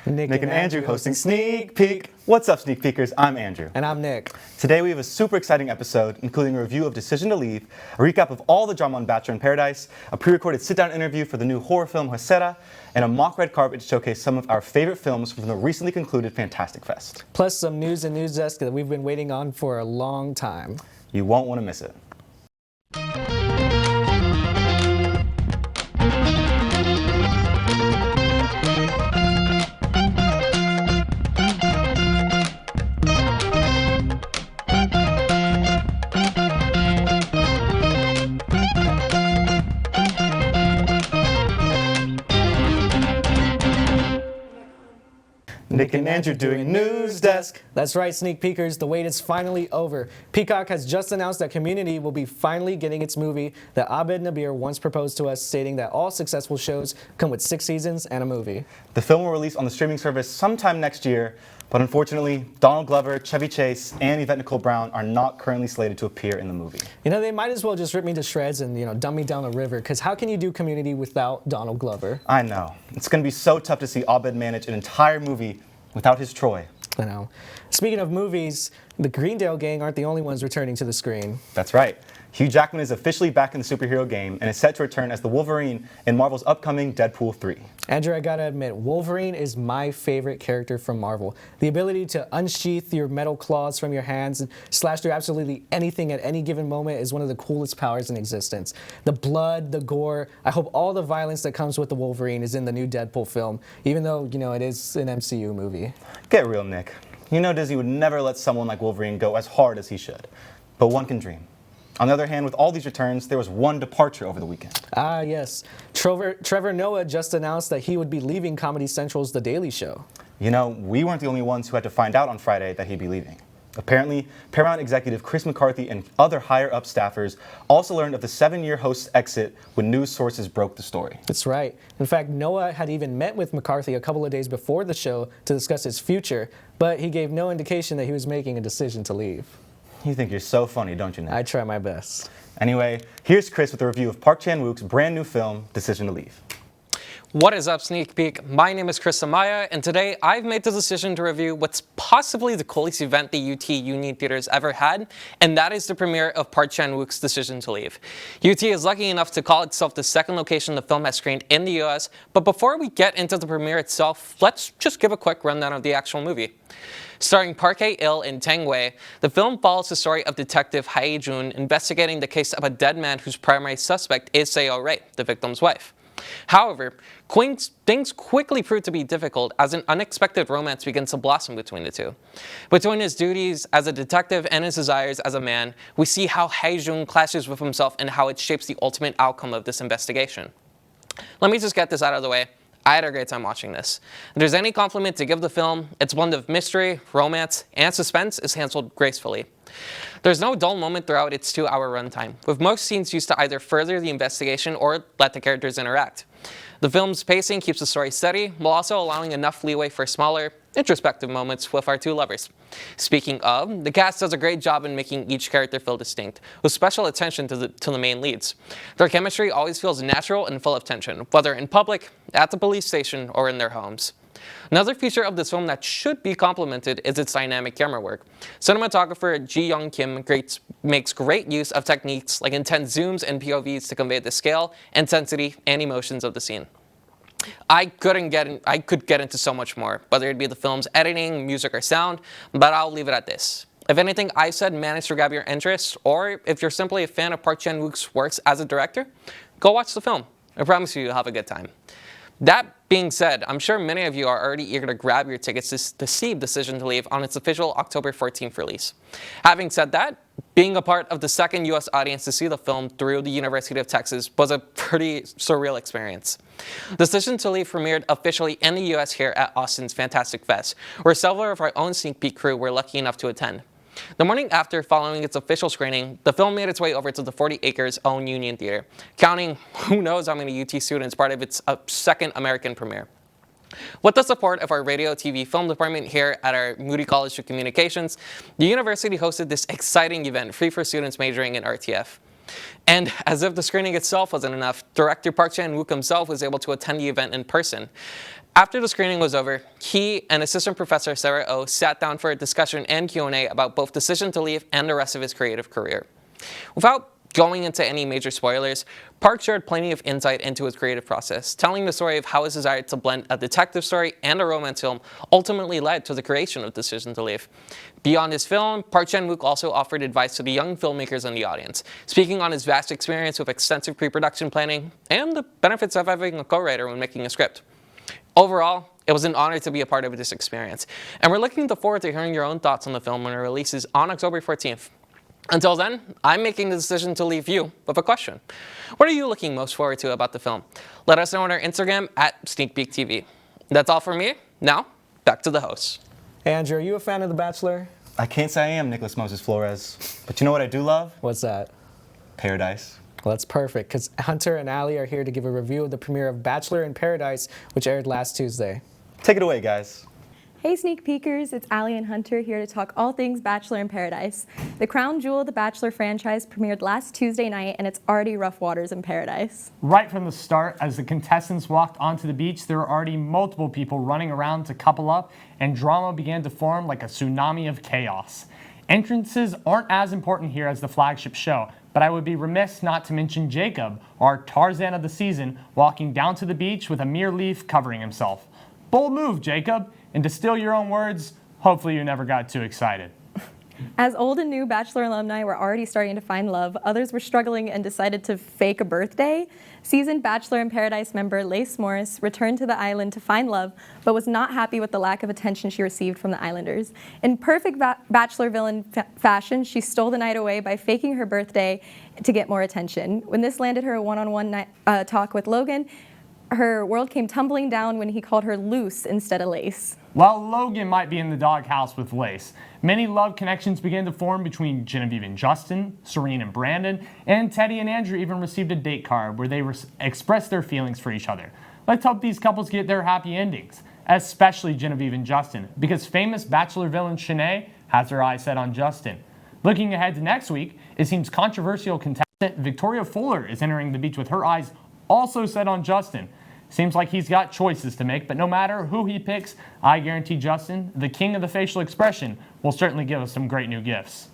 Nick and Andrew hosting Sneak Peek. What's up, Sneak Peekers? I'm Andrew. And I'm Nick. Today we have a super exciting episode, including a review of Decision to Leave, a recap of all the drama on Bachelor in Paradise, a pre-recorded sit-down interview for the new horror film S30, and a mock red carpet to showcase some of our favorite films from the recently concluded Fantastic Fest. Plus some news and news desk that we've been waiting on for a long time. You won't want to miss it. Nick and Andrew doing news desk. That's right, Sneak Peekers, the wait is finally over. Peacock has just announced that Community will be finally getting its movie that Abed Nabir once proposed to us, stating that all successful shows come with 6 seasons and a movie. The film will release on the streaming service sometime next year, but unfortunately, Donald Glover, Chevy Chase, and Yvette Nicole Brown are not currently slated to appear in the movie. You know, they might as well just rip me to shreds and, dumb me down the river, because how can you do Community without Donald Glover? I know. It's going to be so tough to see Abed manage an entire movie without his Troy. I know. Speaking of movies, the Greendale gang aren't the only ones returning to the screen. That's right. Hugh Jackman is officially back in the superhero game and is set to return as the Wolverine in Marvel's upcoming Deadpool 3. Andrew, I gotta admit, Wolverine is my favorite character from Marvel. The ability to unsheath your metal claws from your hands and slash through absolutely anything at any given moment is one of the coolest powers in existence. The blood, the gore, I hope all the violence that comes with the Wolverine is in the new Deadpool film, even though, it is an MCU movie. Get real, Nick. You know Disney would never let someone like Wolverine go as hard as he should. But one can dream. On the other hand, with all these returns, there was one departure over the weekend. Ah, yes. Trevor Noah just announced that he would be leaving Comedy Central's The Daily Show. You know, we weren't the only ones who had to find out on Friday that he'd be leaving. Apparently, Paramount executive Chris McCarthy and other higher-up staffers also learned of the 7-year host's exit when news sources broke the story. That's right. In fact, Noah had even met with McCarthy a couple of days before the show to discuss his future, but he gave no indication that he was making a decision to leave. You think you're so funny, don't you, Nick? I try my best. Anyway, here's Chris with a review of Park Chan-wook's brand new film, Decision to Leave. What is up, Sneak Peek? My name is Chris Amaya, and today I've made the decision to review what's possibly the coolest event the UT Union Theater's ever had, and that is the premiere of Park Chan-wook's Decision to Leave. UT is lucky enough to call itself the second location the film has screened in the US, but before we get into the premiere itself, let's just give a quick rundown of the actual movie. Starring Park Hae-il and Tang Wei, the film follows the story of Detective Hae-jun investigating the case of a dead man whose primary suspect is Seo Rei, the victim's wife. However, things quickly prove to be difficult as an unexpected romance begins to blossom between the two. Between his duties as a detective and his desires as a man, we see how Hae-jun clashes with himself and how it shapes the ultimate outcome of this investigation. Let me just get this out of the way. I had a great time watching this. If there's any compliment to give the film, its blend of mystery, romance, and suspense is handled gracefully. There's no dull moment throughout its 2-hour runtime, with most scenes used to either further the investigation or let the characters interact. The film's pacing keeps the story steady, while also allowing enough leeway for smaller, introspective moments with our two lovers. Speaking of, the cast does a great job in making each character feel distinct, with special attention to the main leads. Their chemistry always feels natural and full of tension, whether in public, at the police station, or in their homes. Another feature of this film that should be complimented is its dynamic camera work. Cinematographer Ji Young Kim makes great use of techniques like intense zooms and POVs to convey the scale, intensity, and emotions of the scene. I could get into so much more, whether it be the film's editing, music, or sound, but I'll leave it at this. If anything I said managed to grab your interest, or if you're simply a fan of Park Chan-wook's works as a director, go watch the film. I promise you'll have a good time. That being said, I'm sure many of you are already eager to grab your tickets to see Decision to Leave on its official October 14th release. Having said that, being a part of the second US audience to see the film through the University of Texas was a pretty surreal experience. Decision to Leave premiered officially in the US here at Austin's Fantastic Fest, where several of our own Sneak Peek crew were lucky enough to attend. The morning after following its official screening, the film made its way over to the 40 Acres own Union Theater, counting who knows how many UT students part of its second American premiere. With the support of our radio, TV, film department here at our Moody College of Communications, the university hosted this exciting event free for students majoring in RTF. And as if the screening itself wasn't enough, director Park Chan-wook himself was able to attend the event in person. After the screening was over, he and assistant professor Sarah Oh sat down for a discussion and Q&A about both Decision to Leave and the rest of his creative career. Without going into any major spoilers, Park shared plenty of insight into his creative process, telling the story of how his desire to blend a detective story and a romance film ultimately led to the creation of Decision to Leave. Beyond his film, Park Chan-wook also offered advice to the young filmmakers in the audience, speaking on his vast experience with extensive pre-production planning and the benefits of having a co-writer when making a script. Overall, it was an honor to be a part of this experience, and we're looking forward to hearing your own thoughts on the film when it releases on October 14th. Until then, I'm making the decision to leave you with a question. What are you looking most forward to about the film? Let us know on our Instagram at SneakPeekTV. That's all for me. Now, back to the host. Hey, Andrew, are you a fan of The Bachelor? I can't say I am Nicholas Moses Flores, but you know what I do love? What's that? Paradise. Well, that's perfect, because Hunter and Ali are here to give a review of the premiere of Bachelor in Paradise, which aired last Tuesday. Take it away, guys. Hey Sneak Peekers, it's Ali and Hunter here to talk all things Bachelor in Paradise. The crown jewel of the Bachelor franchise premiered last Tuesday night, and it's already rough waters in Paradise. Right from the start, as the contestants walked onto the beach, there were already multiple people running around to couple up, and drama began to form like a tsunami of chaos. Entrances aren't as important here as the flagship show, but I would be remiss not to mention Jacob, our Tarzan of the season, walking down to the beach with a mere leaf covering himself. Bold move, Jacob. And to steal your own words, hopefully you never got too excited. As old and new Bachelor alumni were already starting to find love, others were struggling and decided to fake a birthday. Seasoned Bachelor in Paradise member Lace Morris returned to the island to find love, but was not happy with the lack of attention she received from the islanders. In perfect Bachelor villain fashion, she stole the night away by faking her birthday to get more attention. When this landed her a one-on-one talk with Logan, her world came tumbling down when he called her loose instead of Lace. While Logan might be in the doghouse with Lace, many love connections began to form between Genevieve and Justin, Serene and Brandon, and Teddy and Andrew even received a date card where they expressed their feelings for each other. Let's hope these couples get their happy endings, especially Genevieve and Justin, because famous Bachelor villain Shanae has her eyes set on Justin. Looking ahead to next week, it seems controversial contestant Victoria Fuller is entering the beach with her eyes also set on Justin. Seems like he's got choices to make, but no matter who he picks, I guarantee Justin, the king of the facial expression, will certainly give us some great new gifts.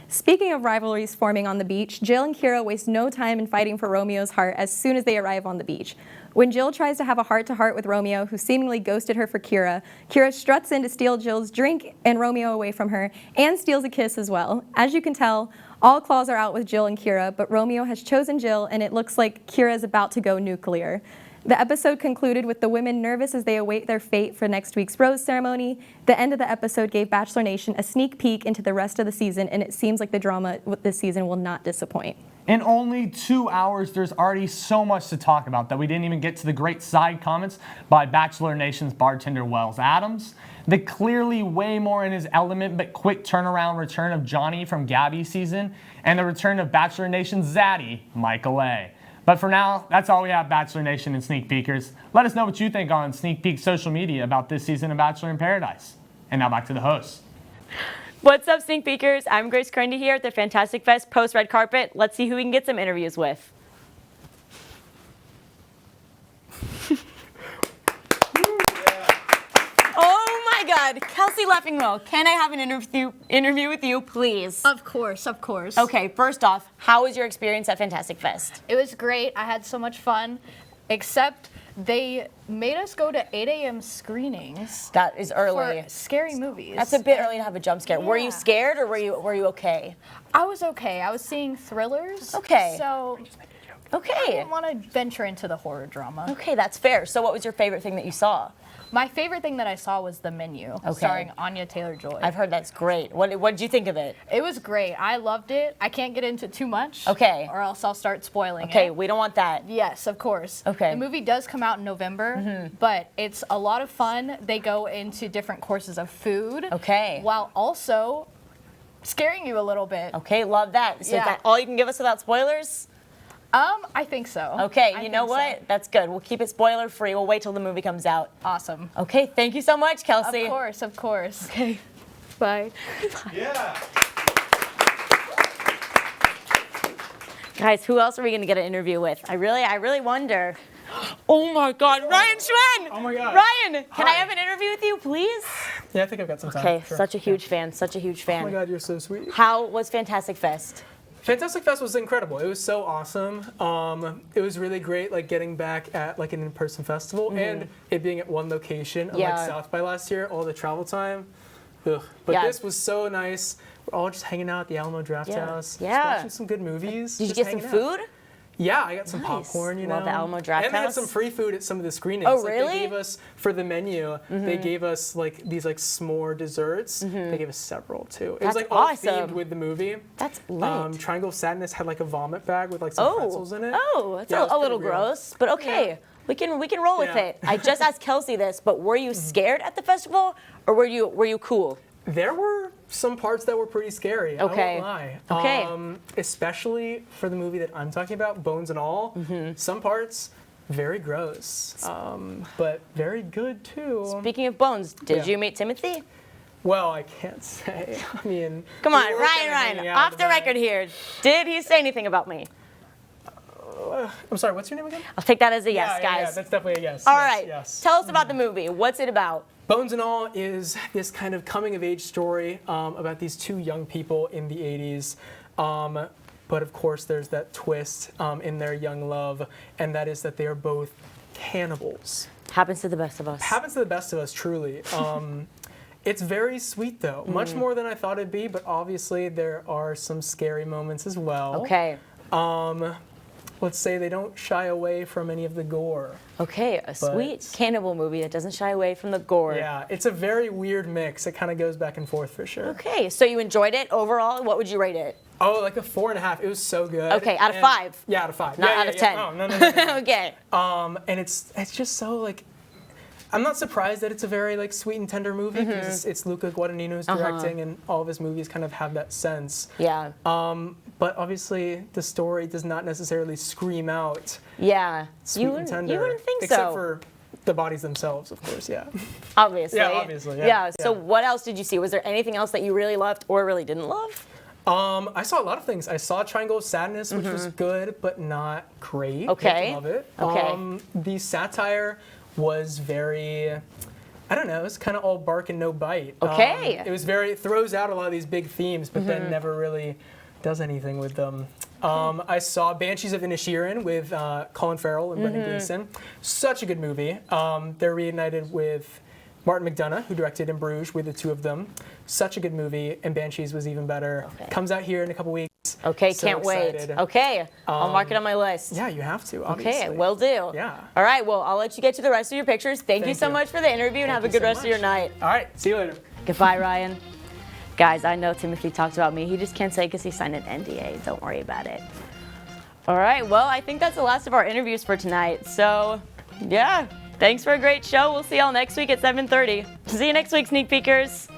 Speaking of rivalries forming on the beach, Jill and Kira waste no time in fighting for Romeo's heart as soon as they arrive on the beach. When Jill tries to have a heart-to-heart with Romeo, who seemingly ghosted her for Kira, Kira struts in to steal Jill's drink and Romeo away from her, and steals a kiss as well. As you can tell, all claws are out with Jill and Kira, but Romeo has chosen Jill, and it looks like Kira is about to go nuclear. The episode concluded with the women nervous as they await their fate for next week's rose ceremony. The end of the episode gave Bachelor Nation a sneak peek into the rest of the season, and it seems like the drama this season will not disappoint. In only 2 hours, there's already so much to talk about that we didn't even get to the great side comments by Bachelor Nation's bartender Wells Adams, the clearly way more in his element but quick turnaround return of Johnny from Gabby's season, and the return of Bachelor Nation's zaddy, Michael A. But for now, that's all we have, Bachelor Nation and Sneak Peekers. Let us know what you think on Sneak Peek social media about this season of Bachelor in Paradise. And now back to the host. What's up, Sneak Peekers? I'm Grace Grundy here at the Fantastic Fest post-red carpet. Let's see who we can get some interviews with. Oh my God, Kelsey Leffingwell, can I have an interview with you, please? Of course, of course. Okay, first off, how was your experience at Fantastic Fest? It was great. I had so much fun, except they made us go to 8 a.m. screenings. That is early. For scary movies. That's a bit early to have a jump scare. Were you Yeah. scared or were you okay? I was okay. I was seeing thrillers. Okay. So I Okay. didn't want to venture into the horror drama. Okay, that's fair. So what was your favorite thing that you saw? My favorite thing that I saw was The Menu, starring Anya Taylor-Joy. I've heard that's great. What did you think of it? It was great. I loved it. I can't get into too much. Okay. Or else I'll start spoiling it. Okay, we don't want that. Yes, of course. Okay. The movie does come out in November, but it's a lot of fun. They go into different courses of food. Okay. While also scaring you a little bit. Okay, love that. So is Yeah. that all you can give us without spoilers? I think so. Okay, I you know think so. what? That's good. We'll keep it spoiler free. We'll wait till the movie comes out. Awesome. Okay, thank you so much, Kelsey. Of course, of course. Okay. Bye. Yeah. Guys, who else are we gonna get an interview with? I really wonder. Oh my God, Ryan Schwen! Oh my God. Ryan, can I Hi. have an interview with you, please? Yeah, I think I've got some time. Okay, Sure. such a huge fan, such a huge fan. Oh my God, you're so sweet. How was Fantastic Fest? Fantastic Fest was incredible. It was so awesome. It was really great, like getting back at like an in-person festival and it being at one location. Yeah. Unlike South by last year, all the travel time. Ugh. But Yeah. this was so nice. We're all just hanging out at the Alamo Draft Yeah. House, just Yeah. watching some good movies. Did you just get some hanging out. food? Yeah, I got some Nice. popcorn, you know. Love the Alamo Draft and they had House. some free food at some of the screenings. Oh, Like, really? they gave us, for the menu, they gave us like these like s'more desserts. They gave us several too. It That's was like all awesome. themed with the movie. That's lit. Triangle of Sadness had like a vomit bag with like some pretzels in it. Oh, that's Yeah, it was a little pretty real. gross, but okay. Yeah. We can roll with Yeah. it. I just asked Kelsey this, but were you scared at the festival, or were you cool? There were some parts that were pretty scary. Okay. I won't lie. Okay. Especially for the movie that I'm talking about, Bones and All. Some parts very gross, but very good too. Speaking of bones, did Yeah. you meet Timothy? Well, I can't say. I mean, Come we on, were Ryan, kinda hanging out off in the back. record here. Did he say anything about me? I'm sorry. What's your name again? I'll take that as a yes, Yeah, guys. that's definitely a yes. All yes, right. Yes. Tell us about the movie. What's it about? Bones and All is this kind of coming of age story about these two young people in the 80s. But of course, there's that twist in their young love, and that is that they are both cannibals. Happens to the best of us. Happens to the best of us, truly. It's very sweet, though. Much more than I thought it'd be, but obviously there are some scary moments as well. Okay. Let's say they don't shy away from any of the gore. Okay, a sweet cannibal movie that doesn't shy away from the gore. Yeah, it's a very weird mix. It kind of goes back and forth for sure. Okay, so you enjoyed it overall? What would you rate it? Oh, like a 4.5. It was so good. Okay, out of And- 5? Yeah, out of 5. Not Yeah, out yeah, of yeah. 10. Oh, no. Okay. And it's just so like, I'm not surprised that it's a very like sweet and tender movie because it's Luca Guadagnino's directing, and all of his movies kind of have that sense. Yeah. But obviously, the story does not necessarily scream out Yeah. sweet You and wouldn't, tender. you wouldn't think except so. for the bodies themselves, of course. Yeah. Obviously. Yeah, obviously, yeah, So yeah. what else did you see? Was there anything else that you really loved or really didn't love? I saw a lot of things. I saw Triangle of Sadness, which was good, but not great. Okay. Didn't love it. Okay. The satire was very, I don't know, it's kind of all bark and no bite. Okay. It was very, it throws out a lot of these big themes, but then never really does anything with them. I saw Banshees of Inisherin with Colin Farrell and Brendan Gleeson. Such a good movie. They're reunited with Martin McDonagh, who directed In Bruges, with the two of them. Such a good movie, and Banshees was even better. Okay. Comes out here in a couple weeks. Okay, So can't excited. wait. Okay, I'll mark it on my list. Yeah, you have to, obviously. Okay, will do. Yeah. All right, well, I'll let you get to the rest of your pictures. Thank you Thank so you. much for the interview and have a you good so rest of your much. night. All right, see you later. Goodbye, Ryan. Guys, I know Timothy talked about me. He just can't say because he signed an NDA. Don't worry about it. All right, well, I think that's the last of our interviews for tonight. So, yeah, thanks for a great show. We'll see y'all next week at 7:30. See you next week, Sneak Peekers.